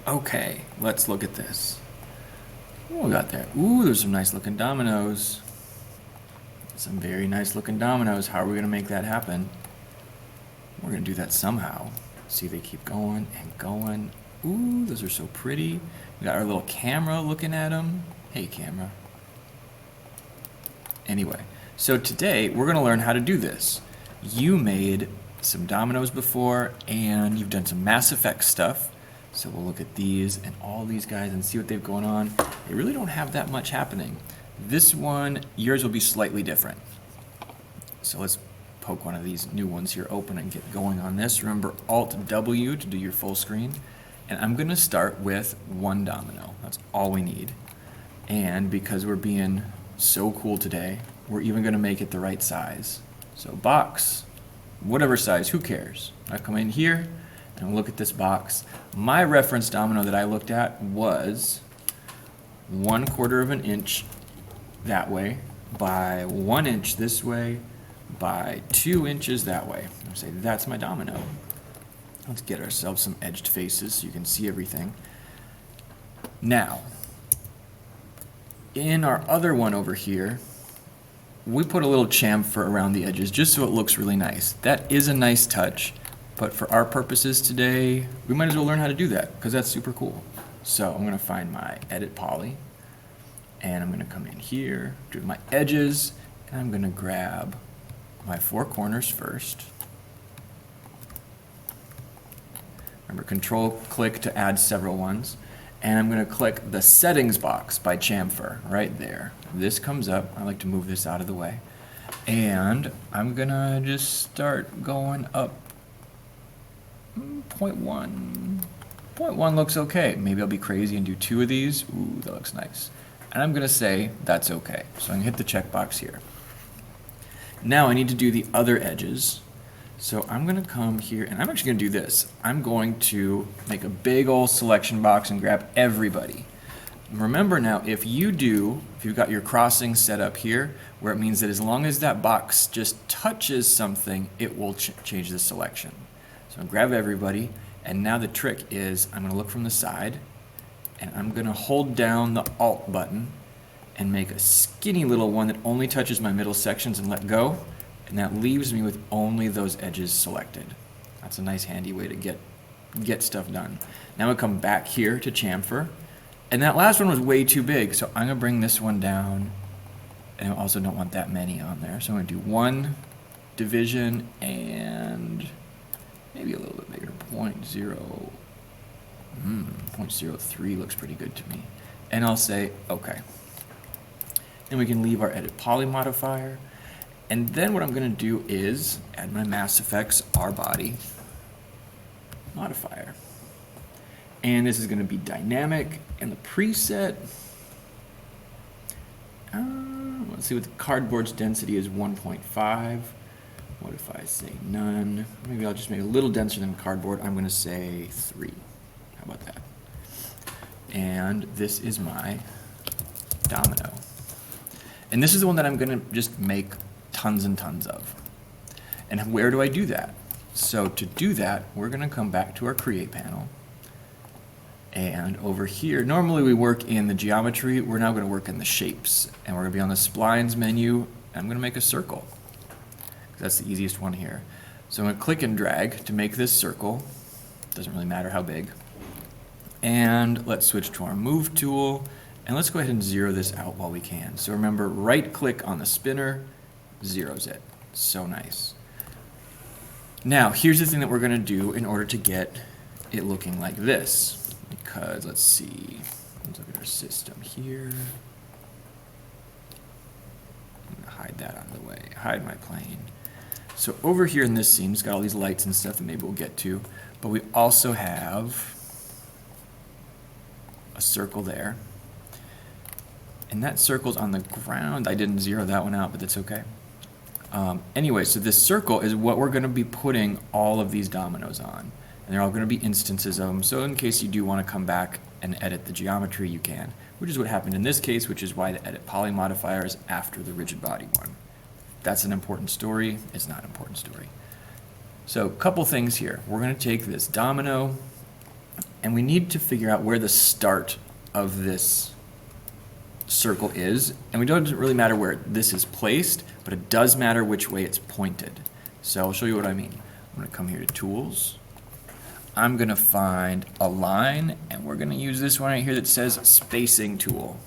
Okay, let's look at this. What we got there? Ooh, there's some nice looking dominoes. Some very nice looking dominoes. How are we gonna make that happen? We're gonna do that somehow. See, they keep going and going. Ooh, those are so pretty. We got our little camera looking at them. Hey, camera. Anyway, so today we're gonna learn how to do this. You made some dominoes before, and you've done some Mass Effect stuff. So we'll look at these and all these guys and see what they've going on. They really don't have that much happening. This one, yours will be slightly different. So let's poke one of these new ones here open and get going on this. Remember Alt-W to do your full screen. And I'm gonna start with one domino. That's all we need. And because we're being so cool today, we're even gonna make it the right size. So box, whatever size, who cares? I come in here and look at this box. My reference domino that I looked at was 1/4 of an inch that way, by 1 inch this way, by 2 inches that way. I'll say that's my domino. Let's get ourselves some edged faces so you can see everything. Now, in our other one over here, we put a little chamfer around the edges just so it looks really nice. That is a nice touch, but for our purposes today, we might as well learn how to do that because that's super cool. So I'm gonna find my edit poly, and I'm gonna come in here, do my edges, and I'm gonna grab my 4 corners first. Remember, Control-click to add several ones. And I'm gonna click the settings box by chamfer right there. This comes up. I like to move this out of the way. And I'm gonna just start going up 0.1. 0.1 looks okay. Maybe I'll be crazy and do 2 of these. Ooh, that looks nice. And I'm gonna say that's okay. So I'm gonna hit the checkbox here. Now I need to do the other edges. So I'm gonna come here and I'm actually gonna do this. I'm going to make a big old selection box and grab everybody. Remember now, if you've got your crossing set up here, where it means that as long as that box just touches something, it will change the selection. So grab everybody, and now the trick is I'm gonna look from the side, and I'm gonna hold down the Alt button and make a skinny little one that only touches my middle sections and let go. And that leaves me with only those edges selected. That's a nice handy way to get stuff done. Now I come back here to chamfer. And that last one was way too big, so I'm gonna bring this one down. And I also don't want that many on there. So I'm gonna do 1 division and maybe a little bit bigger, 0.03 looks pretty good to me. And I'll say, okay. Then we can leave our edit poly modifier. And then what I'm gonna do is add my Mass Effects R body modifier. And this is gonna be dynamic, and the preset, let's see what the cardboard's density is, 1.5. What if I say none? Maybe I'll just make it a little denser than cardboard. I'm gonna say 3. How about that? And this is my domino. And this is the one that I'm gonna just make tons and tons of. And where do I do that? So to do that, we're gonna come back to our create panel. And over here, normally we work in the geometry, we're now gonna work in the shapes. And we're gonna be on the splines menu, and I'm gonna make a circle. That's the easiest one here. So I'm gonna click and drag to make this circle. Doesn't really matter how big. And let's switch to our move tool, and let's go ahead and zero this out while we can. So remember, right click on the spinner, zeroes it. So nice. Now, here's the thing that we're gonna do in order to get it looking like this. Because, let's see, let's look at our system here. I'm gonna hide that out of the way, hide my plane. So over here in this scene, it's got all these lights and stuff that maybe we'll get to, but we also have a circle there. And that circle's on the ground. I didn't zero that one out, but that's okay. Anyway, so this circle is what we're gonna be putting all of these dominoes on. And they're all gonna be instances of them, so in case you do wanna come back and edit the geometry, you can, which is what happened in this case, which is why the edit poly modifier is after the rigid body one. That's an important story, it's not an important story. So a couple things here. We're gonna take this domino, And we need to figure out where the start of this circle is. And it doesn't really matter where this is placed, but it does matter which way it's pointed. So I'll show you what I mean. I'm going to come here to Tools. I'm going to find a line, and we're going to use this one right here that says Spacing Tool.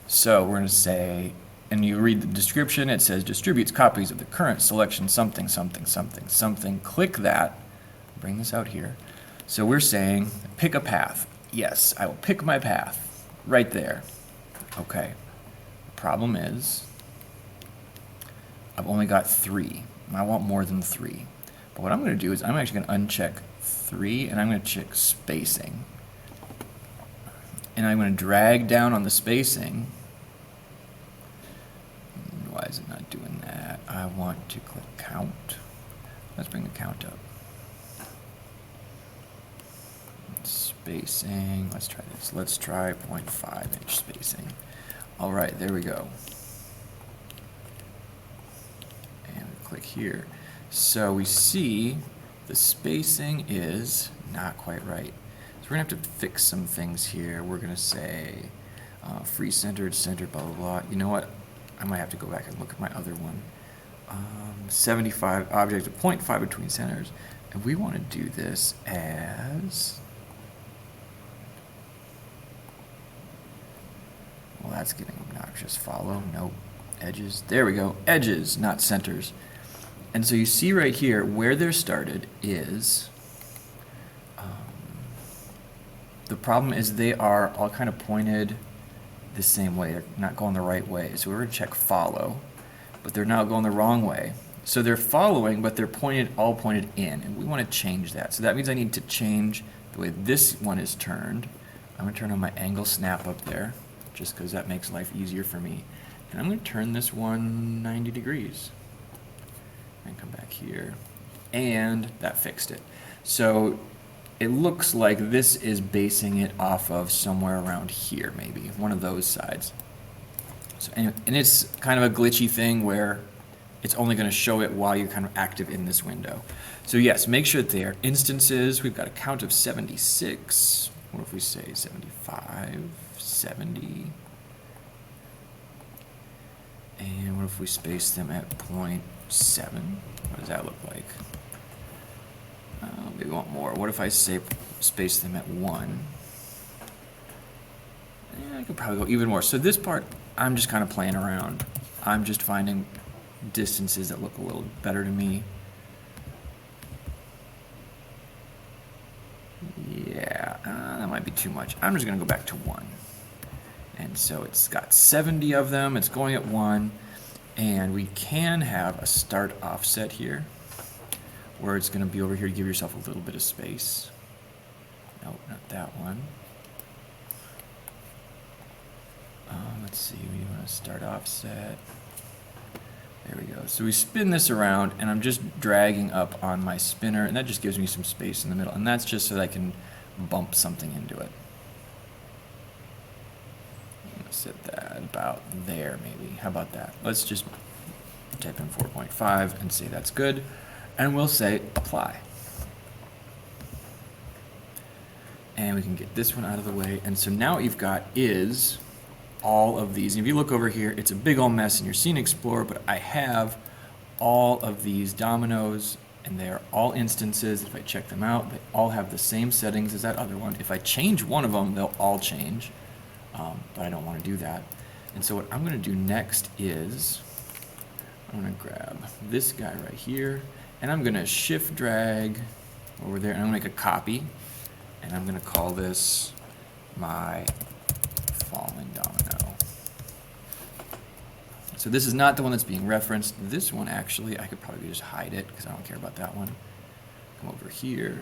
So we're going to say, and you read the description, it says distributes copies of the current selection something, something, something, something. Click that. Bring this out here. So we're saying pick a path. Yes, I will pick my path right there. Okay. The problem is I've only got 3. And I want more than 3. But what I'm going to do is I'm actually going to uncheck 3, and I'm going to check spacing. And I'm going to drag down on the spacing. Why is it not doing that? I want to click count. Let's bring the count up. Spacing, let's try this. Let's try 0.5 inch spacing. All right, there we go. And we click here. So we see the spacing is not quite right. So we're gonna have to fix some things here. We're gonna say free centered, centered, blah, blah, blah. You know what? I might have to go back and look at my other one. 75 objects of 0.5 between centers. And we want to do this as, well, that's getting obnoxious. Follow, nope. Edges, there we go. Edges, not centers. And so you see right here where they're started is, the problem is they are all kind of pointed the same way. They're not going the right way. So we're going to check follow, but they're now going the wrong way. So they're following, but they're all pointed in, and we want to change that. So that means I need to change the way this one is turned. I'm going to turn on my angle snap up there, just because that makes life easier for me. And I'm going to turn this one 90 degrees. And come back here. And that fixed it. So it looks like this is basing it off of somewhere around here, maybe one of those sides. So, and it's kind of a glitchy thing where it's only going to show it while you're kind of active in this window. So yes, make sure that they are instances. We've got a count of 76. What if we say 75, 70? And what if we space them at 0.7? What does that look like? Maybe we want more. What if I say space them at 1? Yeah, I could probably go even more. So this part, I'm just kind of playing around. I'm just finding distances that look a little better to me. Yeah, that might be too much. I'm just going to go back to 1. And so it's got 70 of them. It's going at 1. And we can have a start offset here, where it's going to be over here to give yourself a little bit of space. Nope, not that one. Let's see, we want to start offset. There we go. So we spin this around, and I'm just dragging up on my spinner, and that just gives me some space in the middle. And that's just so that I can bump something into it. I'm going to set that about there, maybe. How about that? Let's just type in 4.5 and say that's good. And we'll say apply. And we can get this one out of the way. And so now what you've got is all of these. And if you look over here, it's a big old mess in your Scene Explorer, but I have all of these dominoes, and they are all instances. If I check them out, they all have the same settings as that other one. If I change one of them, they'll all change, but I don't want to do that. And so what I'm going to do next is I'm going to grab this guy right here, and I'm going to shift drag over there, and I'm going to make a copy, and I'm going to call this my falling domino. So this is not the one that's being referenced. This one, actually, I could probably just hide it because I don't care about that one. Come over here,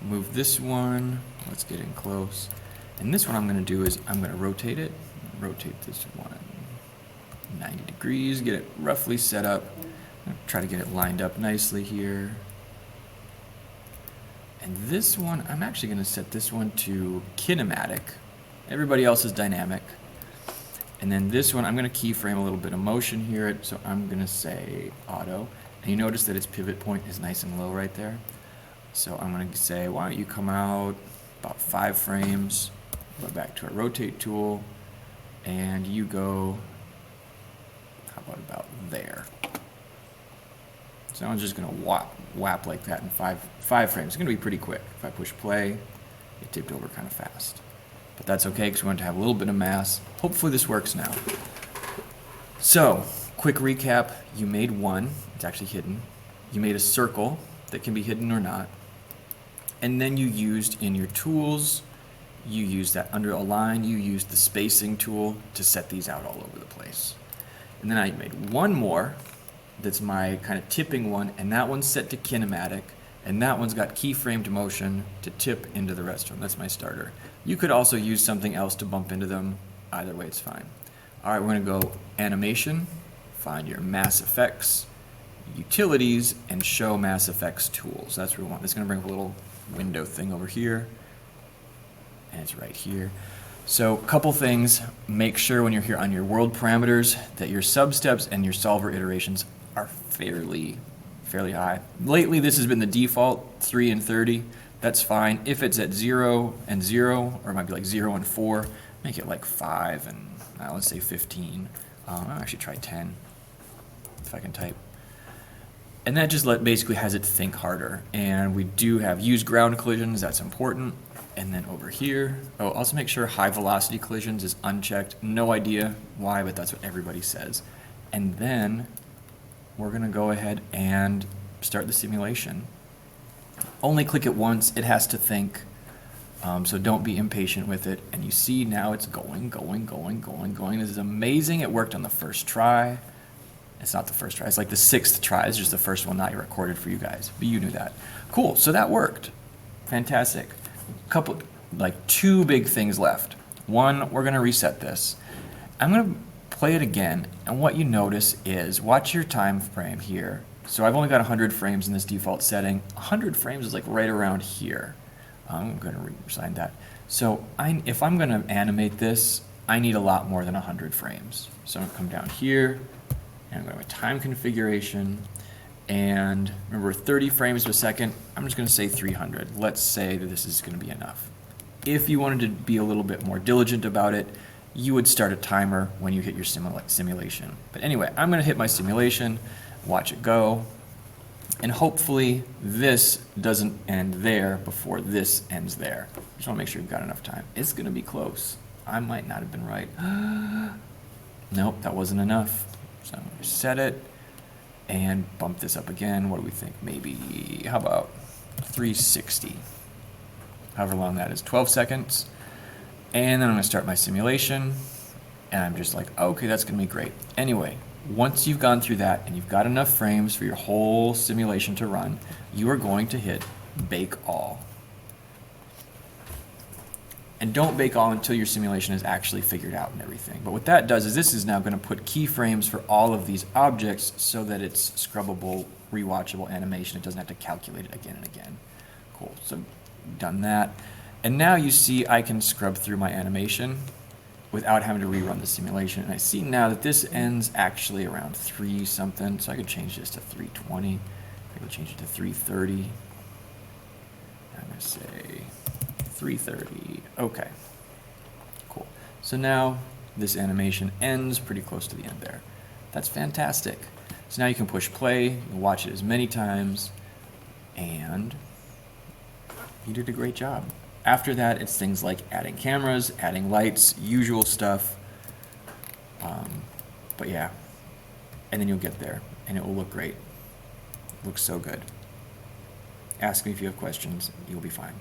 move this one. Let's get in close. And this one I'm going to do is I'm going to rotate it. Rotate this one 90 degrees, get it roughly set up. Try to get it lined up nicely here. And this one, I'm actually going to set this one to kinematic. Everybody else is dynamic. And then this one, I'm going to keyframe a little bit of motion here. So I'm going to say auto. And you notice that its pivot point is nice and low right there. So I'm going to say, why don't you come out about 5 frames, go back to our rotate tool, and you go, how about there? So I'm just going to whap like that in five frames. It's going to be pretty quick. If I push play, it tipped over kind of fast. But that's okay because we want to have a little bit of mass. Hopefully this works now. So, quick recap. You made one. It's actually hidden. You made a circle that can be hidden or not. And then you used in your tools, you used that under align, you used the spacing tool to set these out all over the place. And then I made one more that's my kind of tipping one, and that one's set to kinematic, and that one's got keyframed motion to tip into the rest of them. That's my starter. You could also use something else to bump into them. Either way, it's fine. All right, we're going to go animation, find your mass effects, utilities, and show mass effects tools. That's what we want. This is going to bring up a little window thing over here, and it's right here. So a couple things. Make sure when you're here on your world parameters that your substeps and your solver iterations are fairly high. Lately, this has been the default, 3 and 30. That's fine. If it's at 0 and 0, or it might be like 0 and 4, make it like 5 and let's say 15. I'll actually try 10 if I can type. And that just basically has it think harder. And we do have use ground collisions, that's important. And then over here, also make sure high velocity collisions is unchecked. No idea why, but that's what everybody says. And then we're gonna go ahead and start the simulation. Only click it once, it has to think. So don't be impatient with it. And you see now it's going. This is amazing. It worked on the first try. It's not the first try, it's like the 6th try. It's just the first one not recorded for you guys, but you knew that. Cool, so that worked. Fantastic. Like 2 big things left. One, we're gonna reset this. I'm gonna play it again, and what you notice is, watch your time frame here. So I've only got 100 frames in this default setting. 100 frames is like right around here. I'm gonna reassign that. So if I'm gonna animate this, I need a lot more than 100 frames. So I'm gonna come down here, and I'm going to go to time configuration, and remember 30 frames per second, I'm just going to say 300. Let's say that this is going to be enough. If you wanted to be a little bit more diligent about it, you would start a timer when you hit your simulation. But anyway, I'm going to hit my simulation, watch it go, and hopefully this doesn't end there before this ends there. Just want to make sure you've got enough time. It's going to be close. I might not have been right. Nope, that wasn't enough. So I'm going to set it and bump this up again. What do we think? Maybe, how about 360? However long that is, 12 seconds. And then I'm going to start my simulation. And I'm just like, okay, that's going to be great. Anyway, once you've gone through that and you've got enough frames for your whole simulation to run, you are going to hit bake all. And don't bake all until your simulation is actually figured out and everything. But what that does is this is now going to put keyframes for all of these objects so that it's scrubbable, rewatchable animation. It doesn't have to calculate it again and again. Cool, so done that. And now you see I can scrub through my animation without having to rerun the simulation. And I see now that this ends actually around 3 something, so I could change this to 320. I could change it to 330. I'm going to say 330. Okay, cool. So now this animation ends pretty close to the end there. That's fantastic. So now you can push play, you can watch it as many times, and you did a great job. After that, it's things like adding cameras, adding lights, usual stuff. But yeah, and then you'll get there, and it will look great. It looks so good. Ask me if you have questions, you'll be fine.